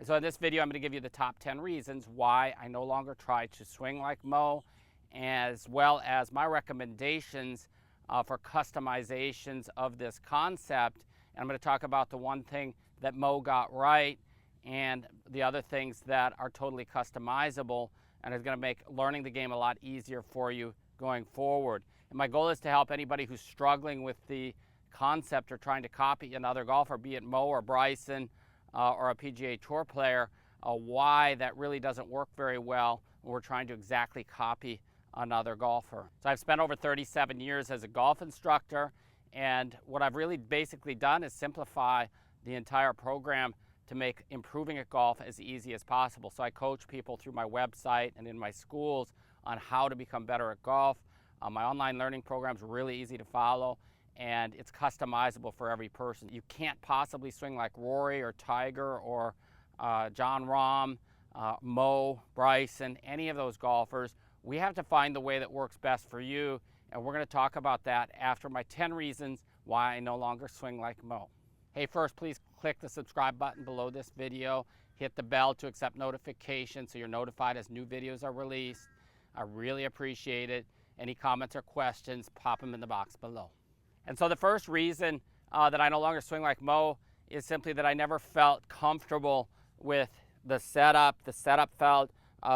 And so in this video, I'm going to give you the top 10 reasons why I no longer try to swing like Mo, as well as my recommendations for customizations of this concept. And I'm going to talk about the one thing that Mo got right and the other things that are totally customizable and is going to make learning the game a lot easier for you going forward. And my goal is to help anybody who's struggling with the concept or trying to copy another golfer, be it Mo or Bryson or a PGA Tour player, why that really doesn't work very well when we're trying to exactly copy another golfer. So I've spent over 37 years as a golf instructor, and what I've really basically done is simplify the entire program to make improving at golf as easy as possible. So I coach people through my website and in my schools on how to become better at golf. My online learning program is really easy to follow, and it's customizable for every person. You can't possibly swing like Rory or Tiger or Jon Rahm, Mo, Bryson, any of those golfers. We have to find the way that works best for you, and we're going to talk about that after my 10 reasons why I no longer swing like Mo. Hey, first, please click the subscribe button below this video. Hit the bell to accept notifications so you're notified as new videos are released. I really appreciate it. Any comments or questions, pop them in the box below. And so the first reason that I no longer swing like Mo is simply that I never felt comfortable with the setup. The setup felt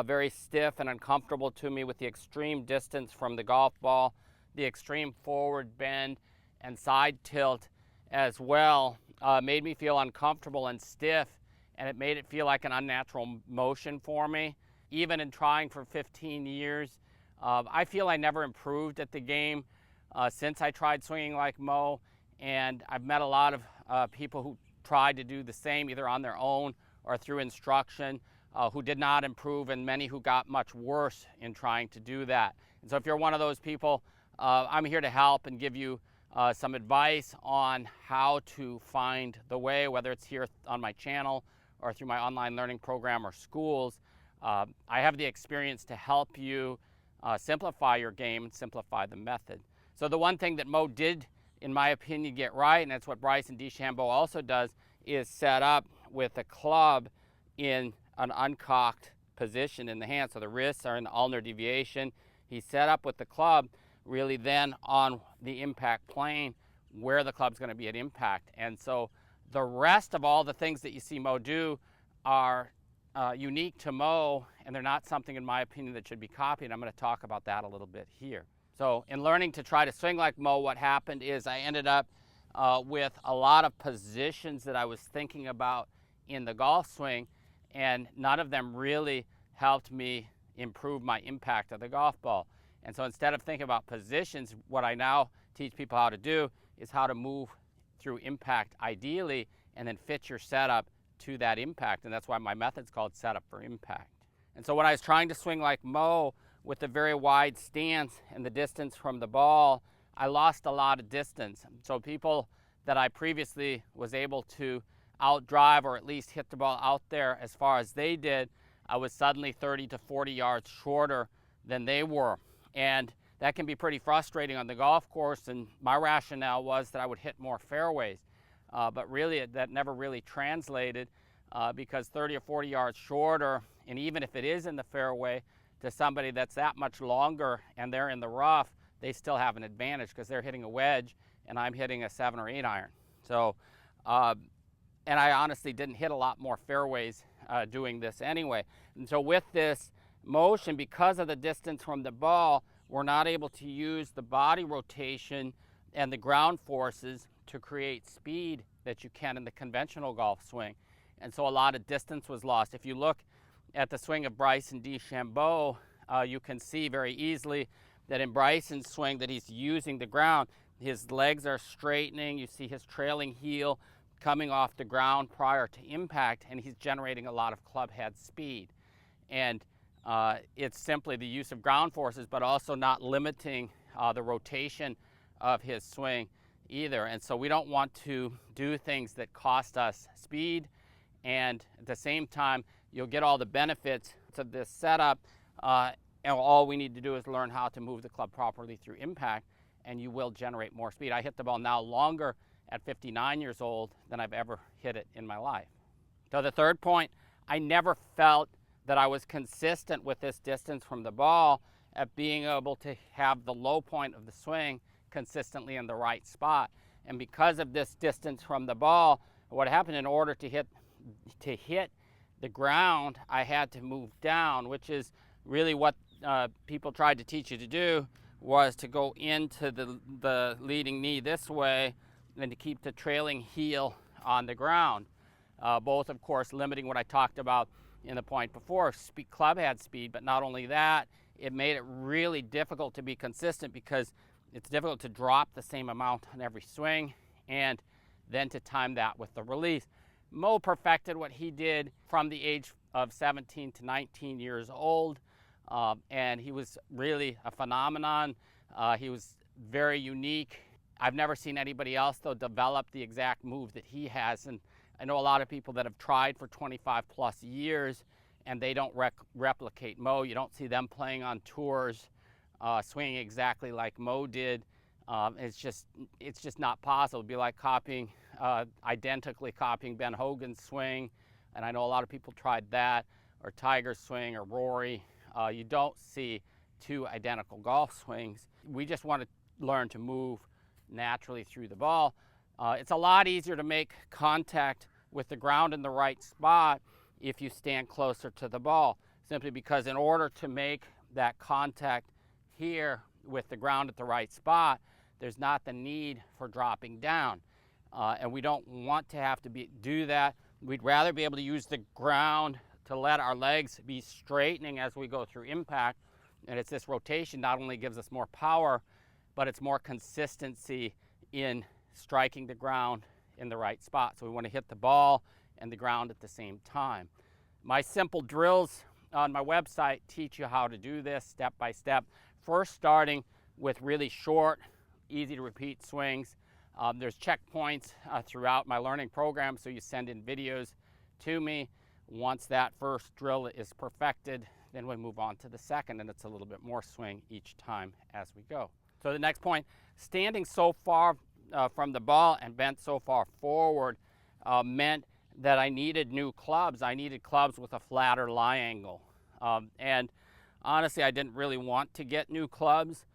very stiff and uncomfortable to me with the extreme distance from the golf ball, the extreme forward bend and side tilt as well made me feel uncomfortable and stiff, and it made it feel like an unnatural motion for me. Even in trying for 15 years, I feel I never improved at the game since I tried swinging like Mo, and I've met a lot of people who tried to do the same either on their own or through instruction who did not improve, and many who got much worse in trying to do that. And so if you're one of those people, I'm here to help and give you some advice on how to find the way, whether it's here on my channel or through my online learning program or schools. I have the experience to help you simplify your game and simplify the method. So the one thing that Mo did, in my opinion, get right, and that's what Bryson DeChambeau also does, is set up with a club in an uncocked position in the hand. So the wrists are in the ulnar deviation. He's set up with the club really then on the impact plane where the club's going to be at impact. And so the rest of all the things that you see Mo do are unique to Mo, and they're not something, in my opinion, that should be copied. I'm going to talk about that a little bit here. So in learning to try to swing like Mo, what happened is I ended up with a lot of positions that I was thinking about in the golf swing, and none of them really helped me improve my impact of the golf ball. And so instead of thinking about positions, what I now teach people how to do is how to move through impact ideally and then fit your setup to that impact. And that's why my method's called Setup for Impact. And so when I was trying to swing like Mo with a very wide stance and the distance from the ball, I lost a lot of distance. So people that I previously was able to outdrive or at least hit the ball out there as far as they did, I was suddenly 30 to 40 yards shorter than they were. And that can be pretty frustrating on the golf course, and my rationale was that I would hit more fairways. But really, that never really translated because 30 or 40 yards shorter, and even if it is in the fairway, to somebody that's that much longer and they're in the rough, they still have an advantage because they're hitting a wedge and I'm hitting a 7 or 8 iron. So, and I honestly didn't hit a lot more fairways doing this anyway. And so with this motion, because of the distance from the ball, we're not able to use the body rotation and the ground forces to create speed that you can in the conventional golf swing. And so a lot of distance was lost. If you look at the swing of Bryson DeChambeau, you can see very easily that in Bryson's swing that he's using the ground. His legs are straightening. You see his trailing heel coming off the ground prior to impact, and he's generating a lot of club head speed. And it's simply the use of ground forces, but also not limiting the rotation of his swing either. And so we don't want to do things that cost us speed, and at the same time you'll get all the benefits of this setup, and all we need to do is learn how to move the club properly through impact, and you will generate more speed. I hit the ball now longer at 59 years old than I've ever hit it in my life. So the third point I never felt that I was consistent with this distance from the ball at being able to have the low point of the swing consistently in the right spot. And because of this distance from the ball, what happened, in order to hit the ground, I had to move down, which is really what people tried to teach you to do, was to go into the leading knee this way and to keep the trailing heel on the ground. Both, of course, limiting what I talked about in the point before. Club had speed, but not only that, it made it really difficult to be consistent, because it's difficult to drop the same amount on every swing and then to time that with the release. Mo perfected what he did from the age of 17 to 19 years old, and he was really a phenomenon. He was very unique. I've never seen anybody else, though, develop the exact move that he has. And I know a lot of people that have tried for 25 plus years and they don't replicate Mo. You don't see them playing on tours, swinging exactly like Mo did. It's just not possible. It'd be like identically copying Ben Hogan's swing, and I know a lot of people tried that, or Tiger's swing, or Rory. You don't see two identical golf swings. We just want to learn to move naturally through the ball. It's a lot easier to make contact with the ground in the right spot if you stand closer to the ball, simply because in order to make that contact here with the ground at the right spot, there's not the need for dropping down. And we don't want to have to do that. We'd rather be able to use the ground to let our legs be straightening as we go through impact. And it's this rotation not only gives us more power, but it's more consistency in striking the ground in the right spot. So we want to hit the ball and the ground at the same time. My simple drills on my website teach you how to do this step by step. First, starting with really short, easy to repeat swings. There's checkpoints throughout my learning program, so you send in videos to me. Once that first drill is perfected, then we move on to the second, and it's a little bit more swing each time as we go. So the next point, standing so far from the ball and bent so far forward meant that I needed new clubs. I needed clubs with a flatter lie angle. And honestly, I didn't really want to get new clubs,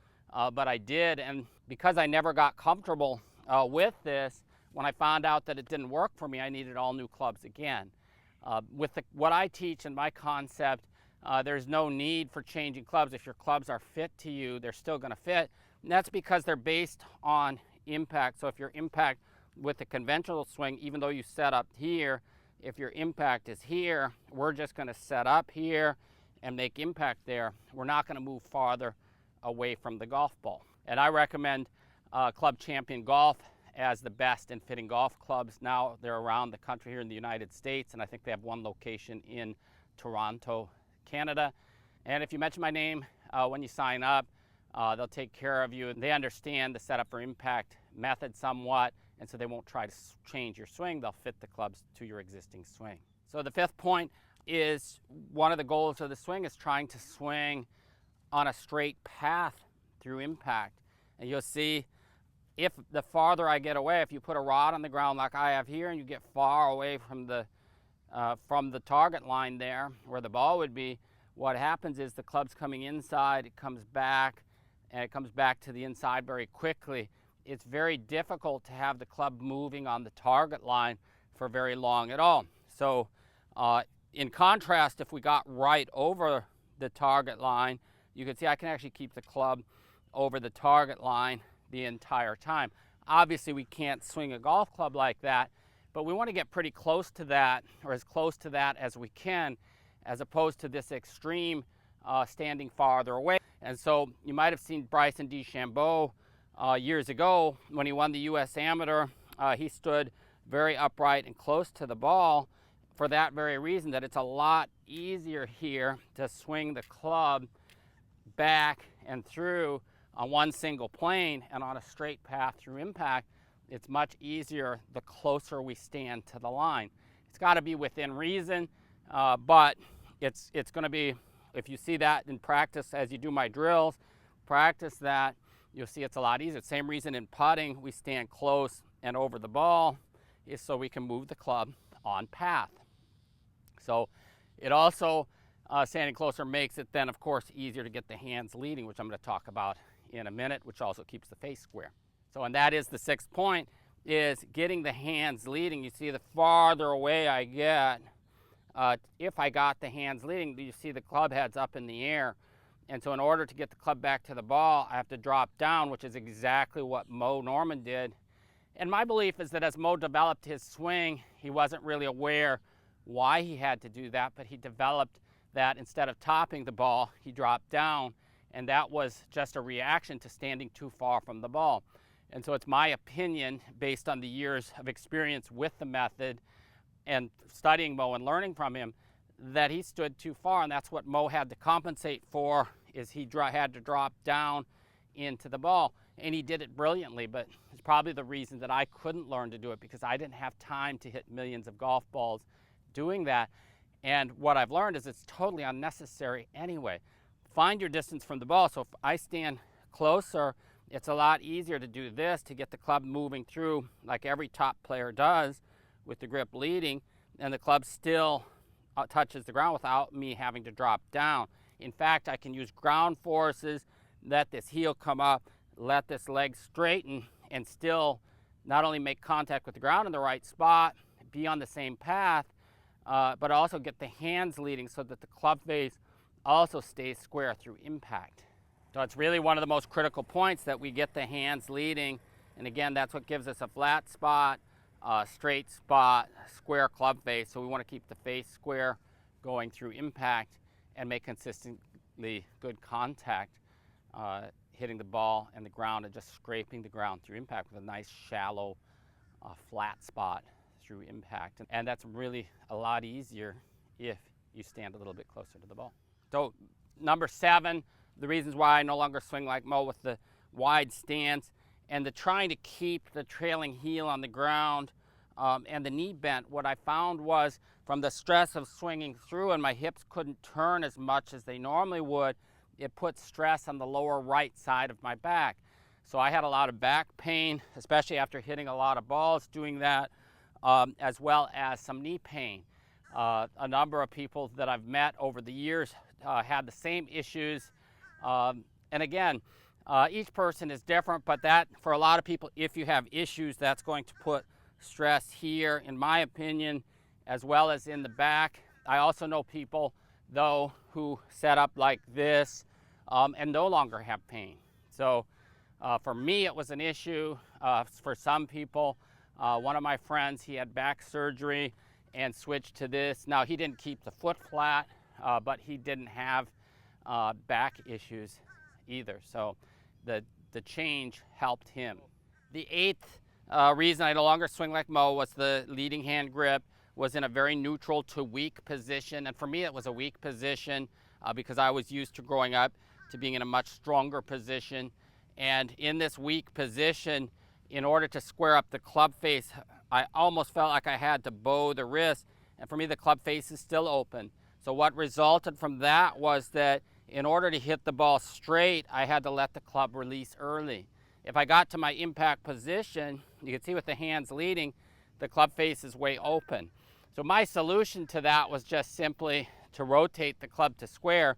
but I did. And because I never got comfortable with this, when I found out that it didn't work for me, I needed all new clubs again. With what I teach and my concept, there's no need for changing clubs. If your clubs are fit to you, they're still going to fit. And that's because they're based on impact. So if your impact with the conventional swing, even though you set up here, if your impact is here, we're just going to set up here and make impact there. We're not going to move farther away from the golf ball. And I recommend Club Champion Golf as the best in fitting golf clubs. Now they're around the country here in the United States, and I think they have one location in Toronto, Canada. And if you mention my name when you sign up, they'll take care of you, and they understand the setup for impact method somewhat, and so they won't try to change your swing. They'll fit the clubs to your existing swing. So the fifth point is, one of the goals of the swing is trying to swing on a straight path through impact. And you'll see, if the farther I get away, if you put a rod on the ground like I have here and you get far away from the target line there where the ball would be, what happens is the club's coming inside, it comes back, and it comes back to the inside very quickly. It's very difficult to have the club moving on the target line for very long at all. So in contrast, if we got right over the target line, you can see I can actually keep the club over the target line the entire time. Obviously, we can't swing a golf club like that, but we want to get pretty close to that, or as close to that as we can, as opposed to this extreme standing farther away. And so you might have seen Bryson DeChambeau years ago when he won the US Amateur. He stood very upright and close to the ball for that very reason, that it's a lot easier here to swing the club back and through on one single plane, and on a straight path through impact, it's much easier the closer we stand to the line. It's got to be within reason, but it's going to be, if you see that in practice as you do my drills, practice that, you'll see it's a lot easier. Same reason in putting, we stand close and over the ball, is so we can move the club on path. So it also, standing closer makes it then, of course, easier to get the hands leading, which I'm going to talk about in a minute, which also keeps the face square. So, and that is the 6th point, is getting the hands leading. You see, the farther away I get, if I got the hands leading, you see the club head's up in the air. And so in order to get the club back to the ball, I have to drop down, which is exactly what Mo Norman did. And my belief is that as Mo developed his swing, he wasn't really aware why he had to do that, but he developed that instead of topping the ball, he dropped down, and that was just a reaction to standing too far from the ball. And so it's my opinion, based on the years of experience with the method and studying Mo and learning from him, that he stood too far, and that's what Mo had to compensate for, is he had to drop down into the ball. And he did it brilliantly, but it's probably the reason that I couldn't learn to do it, because I didn't have time to hit millions of golf balls doing that. And what I've learned is it's totally unnecessary anyway. Find your distance from the ball. So if I stand closer, it's a lot easier to do this, to get the club moving through like every top player does with the grip leading, and the club still touches the ground without me having to drop down. In fact, I can use ground forces, let this heel come up, let this leg straighten, and still not only make contact with the ground in the right spot, be on the same path, but also get the hands leading so that the club face also stays square through impact. So it's really one of the most critical points, that we get the hands leading. And again, that's what gives us a flat spot, straight spot, square club face. So we want to keep the face square going through impact and make consistently good contact, hitting the ball and the ground and just scraping the ground through impact with a nice shallow flat spot through impact. And that's really a lot easier if you stand a little bit closer to the ball. So number 7, the reasons why I no longer swing like Mo, with the wide stance and the trying to keep the trailing heel on the ground and the knee bent. What I found was, from the stress of swinging through and my hips couldn't turn as much as they normally would, it put stress on the lower right side of my back. So I had a lot of back pain, especially after hitting a lot of balls doing that, as well as some knee pain. A number of people that I've met over the years had the same issues. And again, each person is different, but that, for a lot of people, if you have issues, that's going to put stress here, in my opinion, as well as in the back. I also know people, though, who set up like this and no longer have pain. So for me, it was an issue. For some people, one of my friends, he had back surgery and switched to this. Now, he didn't keep the foot flat, but he didn't have back issues either. So the change helped him. The 8th reason I no longer swing like Mo was the leading hand grip was in a very neutral to weak position. And for me, it was a weak position because I was used to growing up to being in a much stronger position. And in this weak position, in order to square up the club face, I almost felt like I had to bow the wrist. And for me, the club face is still open. So what resulted from that was that in order to hit the ball straight, I had to let the club release early. If I got to my impact position, you can see with the hands leading, the club face is way open. So my solution to that was just simply to rotate the club to square,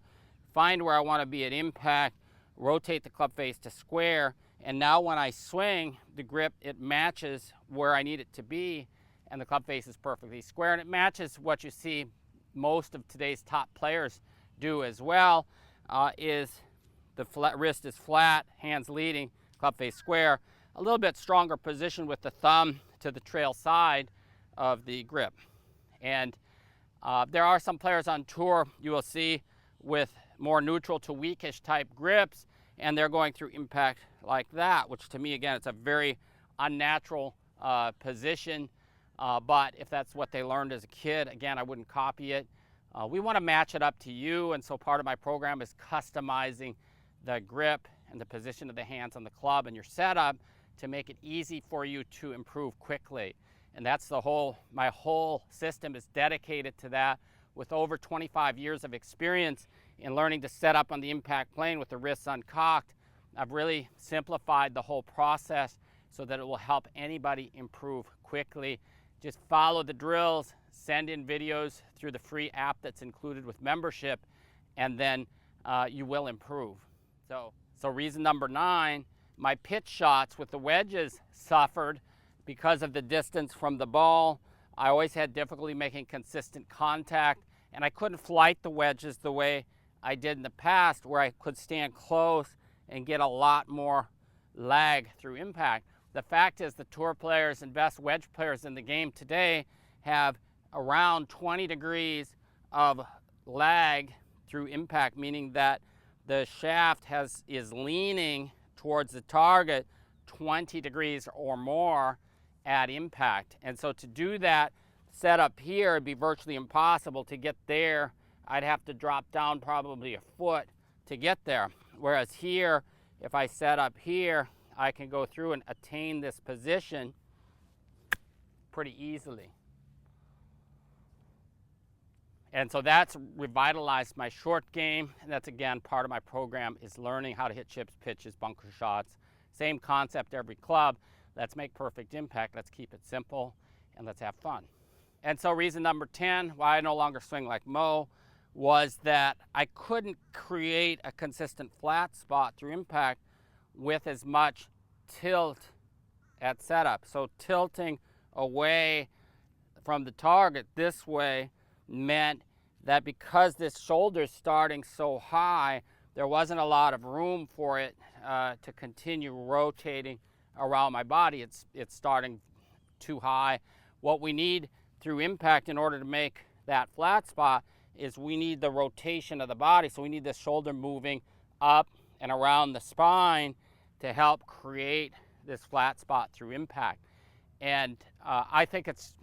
find where I want to be at impact, rotate the club face to square, and now when I swing, the grip, it matches where I need it to be, and the club face is perfectly square, and it matches what you see most of today's top players do as well, is the wrist is flat, hands leading, club face square, a little bit stronger position with the thumb to the trail side of the grip. And there are some players on tour you will see with more neutral to weakish type grips, and they're going through impact like that, which to me, again, it's a very unnatural position. But if that's what they learned as a kid, again, I wouldn't copy it. We want to match it up to you, and so part of my program is customizing the grip and the position of the hands on the club and your setup to make it easy for you to improve quickly. And that's my whole system is dedicated to that, with over 25 years of experience in learning to set up on the impact plane with the wrists uncocked. I've really simplified the whole process so that it will help anybody improve quickly. Just follow the drills, send in videos through the free app that's included with membership, and then you will improve. So reason number 9, my pitch shots with the wedges suffered because of the distance from the ball. I always had difficulty making consistent contact, and I couldn't flight the wedges the way I did in the past, where I could stand close and get a lot more lag through impact. The fact is, the tour players and best wedge players in the game today have around 20 degrees of lag through impact, meaning that the shaft is leaning towards the target 20 degrees or more at impact. And so to do that set up here, it'd be virtually impossible. To get there, I'd have to drop down probably a foot to get there. Whereas here, if I set up here, I can go through and attain this position pretty easily. And so that's revitalized my short game. And that's, again, part of my program, is learning how to hit chips, pitches, bunker shots. Same concept every club. Let's make perfect impact. Let's keep it simple, and let's have fun. And so reason number 10, why I no longer swing like Mo, was that I couldn't create a consistent flat spot through impact with as much tilt at setup. So tilting away from the target this way meant that because this shoulder's starting so high, there wasn't a lot of room for it to continue rotating around my body. It's starting too high. What we need through impact in order to make that flat spot is we need the rotation of the body. So we need the shoulder moving up and around the spine to help create this flat spot through impact. And I think it's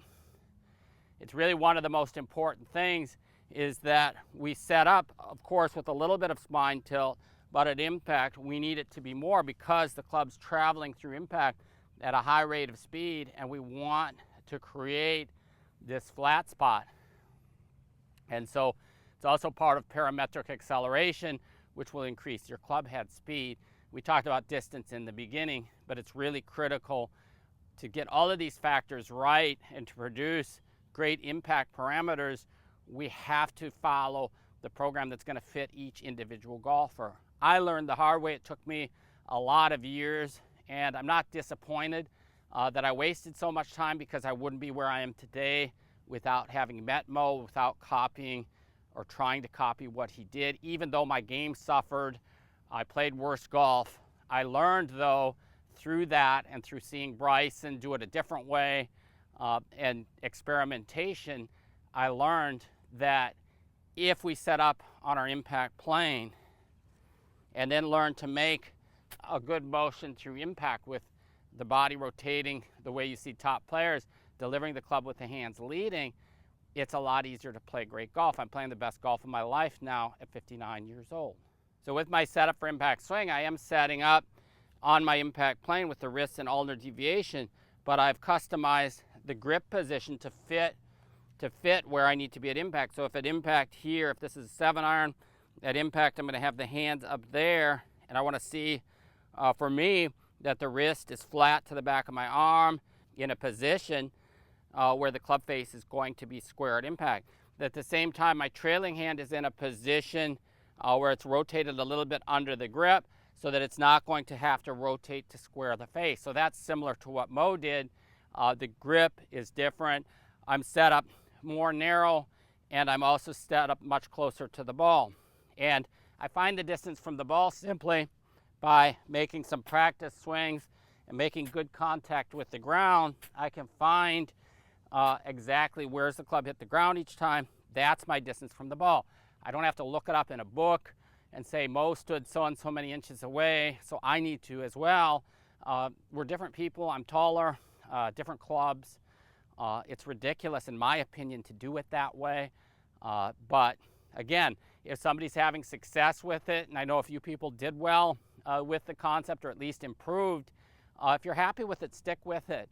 really one of the most important things, is that we set up, of course, with a little bit of spine tilt, but at impact we need it to be more, because the club's traveling through impact at a high rate of speed, and we want to create this flat spot. And so it's also part of parametric acceleration, which will increase your club head speed. We talked about distance in the beginning, but it's really critical to get all of these factors right and to produce great impact parameters. We have to follow the program that's going to fit each individual golfer. I learned the hard way. It took me a lot of years, and I'm not disappointed that I wasted so much time, because I wouldn't be where I am today without having met Mo, without copying or trying to copy what he did. Even though my game suffered, I played worse golf. I learned, though, through that and through seeing Bryson do it a different way and experimentation, I learned that if we set up on our impact plane and then learn to make a good motion through impact with the body rotating the way you see top players, delivering the club with the hands leading, it's a lot easier to play great golf. I'm playing the best golf of my life now at 59 years old. So with my setup for impact swing, I am setting up on my impact plane with the wrists and ulnar deviation, but I've customized the grip position to fit where I need to be at impact. So if at impact here, if this is a 7-iron, at impact I'm going to have the hands up there, and I want to see, for me, that the wrist is flat to the back of my arm in a position where the club face is going to be square at impact. At the same time, my trailing hand is in a position where it's rotated a little bit under the grip, so that it's not going to have to rotate to square the face. So that's similar to what Mo did. The grip is different. I'm set up more narrow, and I'm also set up much closer to the ball. And I find the distance from the ball simply by making some practice swings and making good contact with the ground. I can find exactly where's the club hit the ground each time. That's my distance from the ball. I don't have to look it up in a book and say Mo stood so and so many inches away, so I need to as well. We're different people. I'm taller, different clubs. It's ridiculous, in my opinion, to do it that way. But again, if somebody's having success with it, and I know a few people did well with the concept, or at least improved, if you're happy with it, stick with it.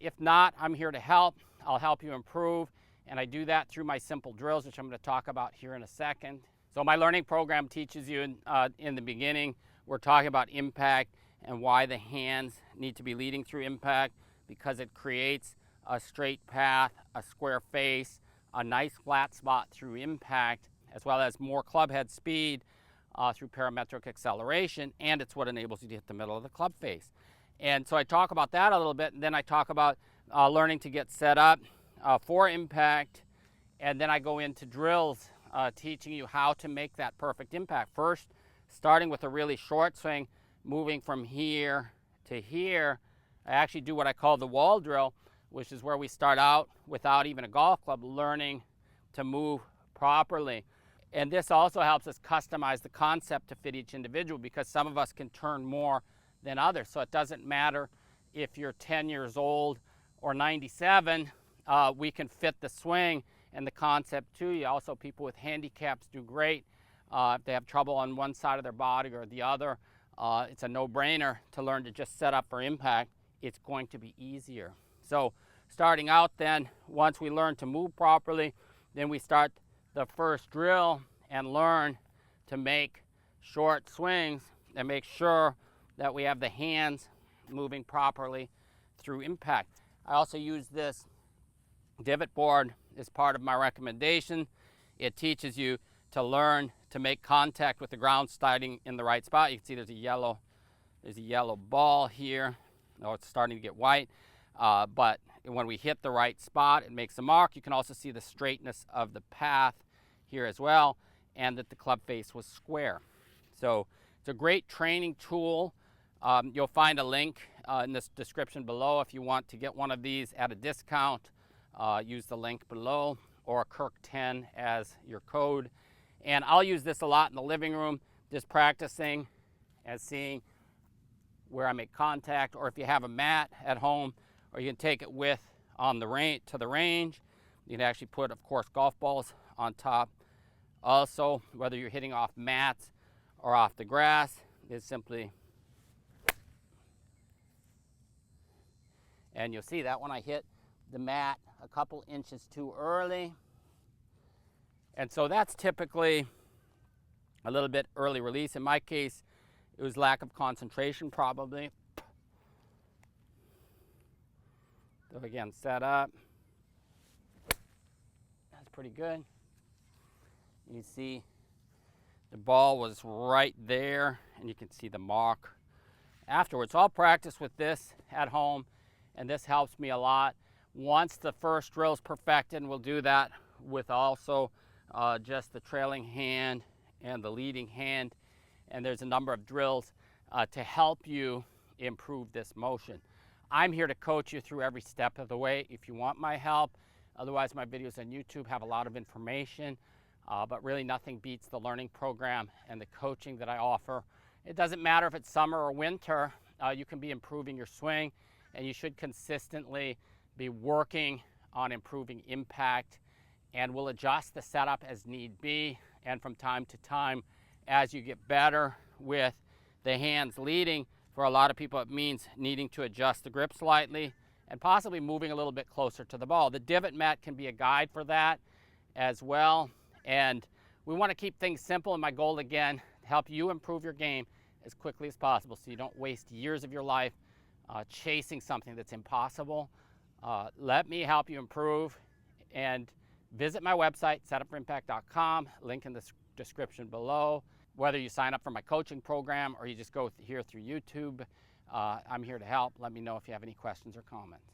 If not, I'm here to help. I'll help you improve, and I do that through my simple drills, which I'm going to talk about here in a second. So my learning program teaches you in the beginning, we're talking about impact and why the hands need to be leading through impact, because it creates a straight path, a square face, a nice flat spot through impact, as well as more club head speed through parametric acceleration, and it's what enables you to hit the middle of the club face. And so I talk about that a little bit, and then I talk about learning to get set up for impact, and then I go into drills teaching you how to make that perfect impact. First, starting with a really short swing, moving from here to here. I actually do what I call the wall drill, which is where we start out without even a golf club, learning to move properly. And this also helps us customize the concept to fit each individual, because some of us can turn more than others. So it doesn't matter if you're 10 years old or 97, we can fit the swing and the concept to you. Also, people with handicaps do great. If they have trouble on one side of their body or the other, it's a no-brainer to learn to just set up for impact. It's going to be easier. So starting out then, once we learn to move properly, then we start the first drill and learn to make short swings and make sure that we have the hands moving properly through impact. I also use this divot board as part of my recommendation. It teaches you to learn to make contact with the ground starting in the right spot. You can see there's a yellow ball here. Oh, it's starting to get white, but when we hit the right spot, it makes a mark. You can also see the straightness of the path here as well, and that the club face was square. So it's a great training tool. You'll find a link in this description below if you want to get one of these at a discount. Use the link below, or Kirk 10 as your code. And I'll use this a lot in the living room, just practicing and seeing where I make contact. Or if you have a mat at home, or you can take it with on the range to the range. You can actually put, of course, golf balls on top. Also, whether you're hitting off mats or off the grass, is simply, and you'll see that when I hit the mat a couple inches too early. And so that's typically a little bit early release. In my case, it was lack of concentration probably. So again, set up. That's pretty good. You see the ball was right there, and you can see the mark afterwards. So I'll practice with this at home, and this helps me a lot. Once the first drill is perfected, and we'll do that with also just the trailing hand and the leading hand, and there's a number of drills to help you improve this motion. I'm here to coach you through every step of the way if you want my help. Otherwise, my videos on YouTube have a lot of information, but really nothing beats the learning program and the coaching that I offer. It doesn't matter if it's summer or winter, you can be improving your swing, and you should consistently be working on improving impact, and we'll adjust the setup as need be, and from time to time as you get better with the hands leading. For a lot of people, it means needing to adjust the grip slightly and possibly moving a little bit closer to the ball. The divot mat can be a guide for that as well, and we want to keep things simple, and my goal again, to help you improve your game as quickly as possible so you don't waste years of your life chasing something that's impossible. Let me help you improve, and visit my website, setupforimpact.com, link in the description below. Whether you sign up for my coaching program or you just go here through YouTube, I'm here to help. Let me know if you have any questions or comments.